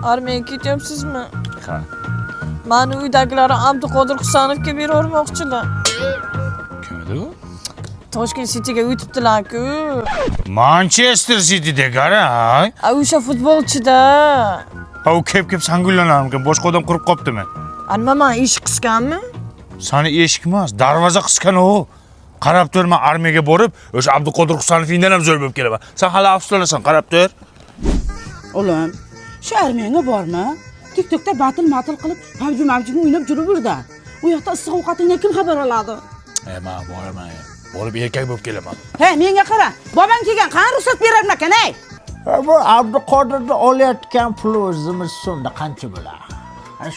Armiyaga ketyapsizmi? Ha. Mani uydagilar Abduqodir Husanovga bermoqchilar. Kim edi u? Toshkent City'ga o'tibdilar-ku. Manchester City'da qara. O'sha futbolchida. Ha, u kep sangullanar, boshqa odam qurib qopdimi? Nima, men eshik qisganmi? Sani eshik emas, darvoza qisgan u. Qarab tur, men armiyaga borib, o'sha Abduqodir Husanovdan ham zo'r bo'lib kelaman. Sen hali afsuslanasan, qarab tur. Oğlum, şu armiyanga borma. TikTok'ta batıl qilib, PUBG o'ynab yuraverdi. U yoqda issiq ovqatingdan kim xabar oladi? Men boraman. Borib erkak bo'lib kelaman. He, menga qara. Bobang kelgan, qani ruxsat berarmikan, ey? Bu Abduqodirni olayotgan pul o'zimiz so'mda qancha bo'ladi?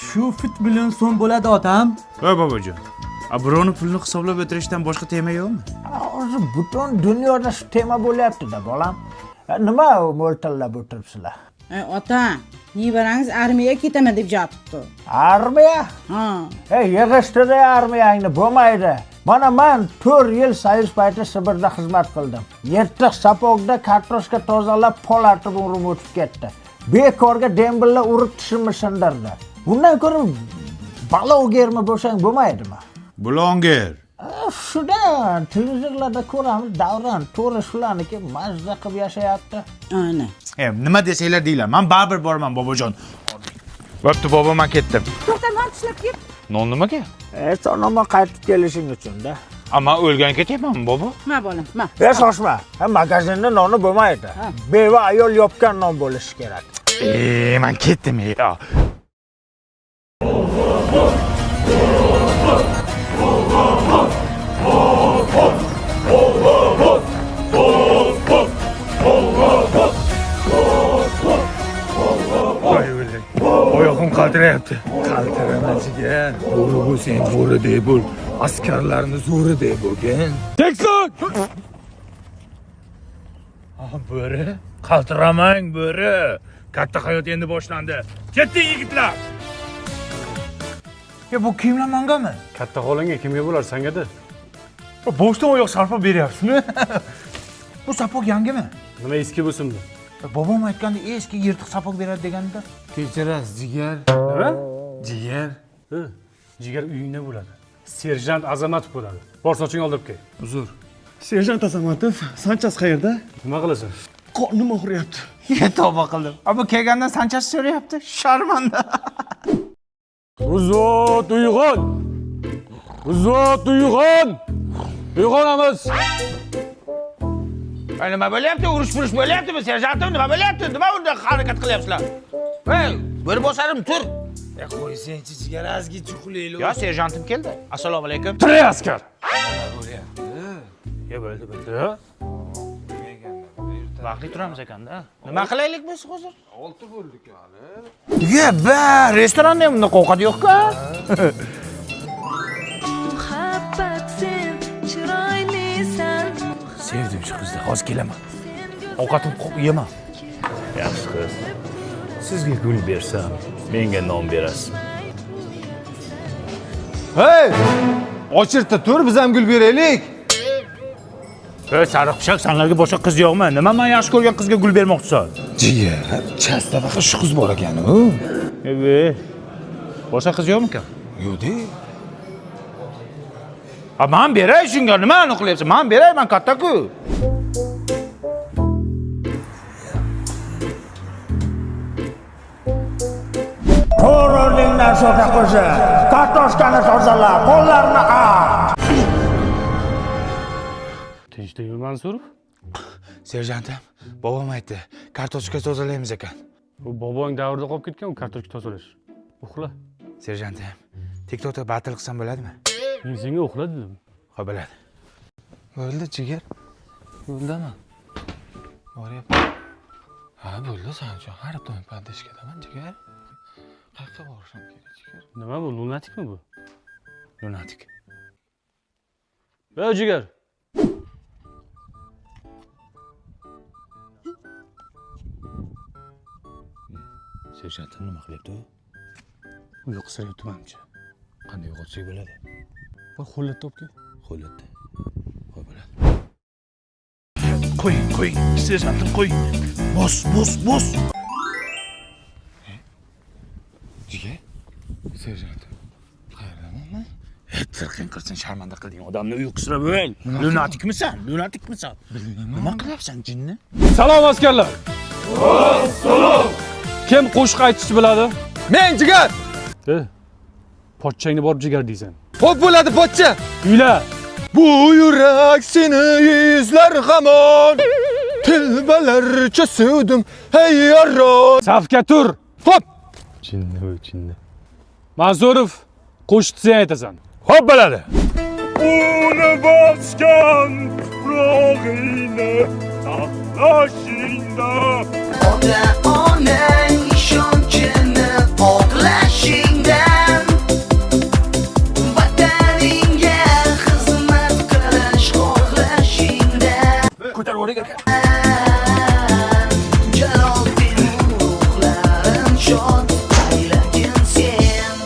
Shu fit million so'm bo'ladi otam. Voy bobojon. Birovni pulni hisoblab o'tirishdan boshqa tema yo'qmi? Hozir butun dunyoda shu tema bo'lyapti-da, bolam. Nima mo'ltallab o'tiribsizlar? Ota, nevarangiz armiyaga ketaman deb jotibdi. Armiya? Ha. Yig'ishtirdi armiyangni, bo'lmaydi. Mana men 4 yil soyuz payti Sibirda xizmat qildim. Yirtiq sapogda kartoshka tozalab polatib urib o'tib ketdi. Bekorga dembillar urib tishimni sindirdi. Bundan ko'ra balog'ermi bo'lsang bo'lmaydimi? Blonger. Shundan televizorlarda ko'ramiz, Davron to'g'ri shularniki mazza qilib yashayapti. Aynan. Nima desanglar deylar. Men baribir boraman bobojon. Bo'pti, bobo, men ketdim. To'xta, non tishlab ket. Non nimaga? Sonoma qaytib kelishing uchun-da. Amma o'lgan ketyapmanmi, bobo? Ma bolam, ma. Shoshma. Magazinda noni bo'lmaydi. Beva ayol yopgan non bo'lishi kerak. Men ketdim. Oyog'im qaltirayapti. Qaltiramachiga, bo'ri bo'lsang bo'riday bo'l. Askarlarni zo'riday bo'lgin. Tekson! Bo'ri, qaltiramang bo'ri. Katta hayot endi boshlandi. Ketdik yigitlar. Bu kiyimlar mangami? Katta xo'langa kimga bo'lar, sanga-da? Boshdan oyoq sarflab beryapsizmi? Bu sapog yangimi? Nima eski bo'lsin-da? Bobom aytganda eski yirtiq sapog beradi deganda. Kechirasiz, jigar. Nima? Jigar. Jigar uyingda bo'ladi. Serjant Azamatov bo'ladi. Bor soching oldirib kel. Uzr. Serjant Azamatov, Sanchas qayerda? Nima qilasan? Qornim og'riyapti. Tavba qildim. Ammo kelgandan sanchasi so'rayapti. Sharmanda. Uzot uyg'on! Uzot uyg'on! Uyg'onamiz! Nima bo'lyapti? Urush bo'lyaptimi? Serjantim, nima bo'lyapti? Nima bunda harakat qilyapsizlar? Hey, bir bosarim tur. Qo'ysangchi, jigarazgi chuqlaylik. Yo, serjantim keldi. Assalomu alaykum. Tiray askar! Bo'ldi. Vaqtli turamiz ekanda. Nima qilaylik biz hozir? 6 bo'ldik hali. Restoranda ham bunday ovqat yo'q-ku. Muhabbat sen chiroylisan. Sevdim shu qizni. Hozir kelaman. Ovqatim yeyman. Yaxshi qiz. Sizga gul bersam, menga non berasiz. Hey! Ochirta tur, biz ham gul beraylik. Sariq pishaq, senlarga boshqa qiz yo'qmi? Nima men yaxshi ko'rgan qizga gul bermoqchisan? Jiya, chastada shu qiz bor ekan-ku. Boshqa qiz yo'qmi-kan? Yo'q-de. Men beray shunga, nimani qilyapsan? Men beray, men katta-ku. Qo'rg'oningdan sota qo'sha. Kartoshkani tozala, qo'llarni art. Tinchlikmi, Mansurov? Serjantim, bobom aytdi, kartoshka tozalaymiz ekan. Bu bobong davrida qolib ketgan u kartoshka tozalash. Uxla. Serjantim, TikTokda battle qilsam bo'ladimi? Men senga uxla dedim. Xo'p, bo'ladi. Bo'ldi, jigar. Bo'ldimi? Boryapti. Ha, bo'ldi, sanjon. Har doim pandashkadaman, jigar. Qayerga borishim kerak, jigar? Nima bu, lunatikmi bu? Lunatik. Ey jigar. Serjantim nima qilyapti u? Uyqusirayapti menimcha. Qanday yo'qotsak bo'ladi? Voy, xo'llatda olib kel. Qo'llatda. Qo'y bo'ladi. Qo'ying. Serjantim qo'ying. Bos. Jigar, serjant. Qayerdaman? Tirqin qilsin, sharmanda qilding odamni uyqusira bo'l. Lunatikmisan? Nima qilyapsan, jinni? Salom askarlar. Kim qo'shiq aytishni biladi? Men Jigar. Pochchangni borib jigar deysan. Xo'p bo'ladi, pochcha. Uyla. Bu yurak seni izlar hamon. Tilbalarcha sevdim, hey yaron. Safga tur. Xo'p. Jinni. Mansurov, qo'shiqni sen aytasan. Xo'p bo'ladi. Uni bosgan tuprog'ingni saqlashingda Ota-onang ishonchini oqlashingdan Vataningga xizmat qilish xohlashingdan Ko'tar o'rga. Jaloldin ruhlarim shod aylagin sen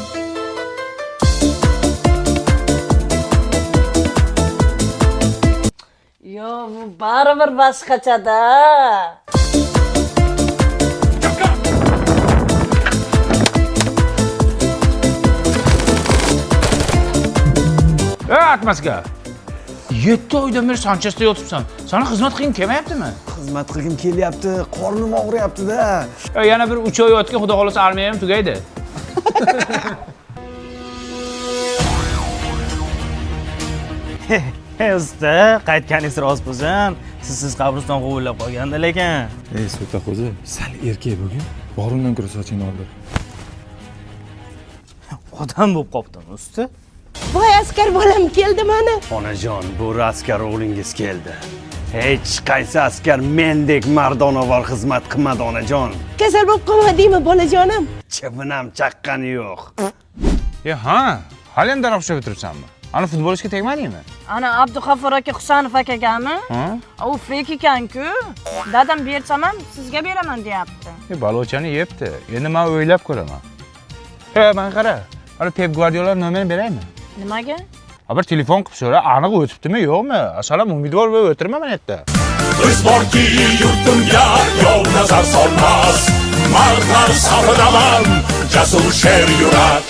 Yo, bu baribir boshqachada. Atmaska. 7 oydan beri Sanchesda yotibsan. Sana xizmat qilgim kelmayaptimi? Xizmat qilgim kelyapti, qornim og'riyapti-da. Yana bir 3 oy yotgan, xudo xolasa armiya ham tugaydi. Usta, qaytganingiz rost bo'lsin. Sizsiz qabriston g'uvillab qolganda lekin. Ey So'taqo'zi, sal erkak bo'lgin. Borimdan ko'ra sochingni oldir. Odam bo'lib qoptimi, usta? Voy askar bolam keldi mana. Onajon, bu askar o'g'lingiz keldi. Hech qaysi askar mendek mardonavor xizmat qilmadi, onajon. Kasal bo'lib qolmadingmi bolajonim? Chibinam chaqqani yo'q. Ha, hali ham daraxtga o'tiribsanmi? Ana futbolchiga tegmadingmi? Ana Abduxafor aka Husanov akagami? U fek ekan-ku. Dadam bersam ham sizga beraman deyapti. Balochani yebdi. Endi men o'ylab ko'raman. Men qara. Ana Pep Guardiola nomerini beraymi? Nimaga? Bir telefon qilib so'ra, aniq o'tibdimi, yo'qmi? Asalom umidvor bo'lib o'tirma men yerda. Biz borki yurtimga yov nazar solmas Mardlar safidaman Jasur sher yurak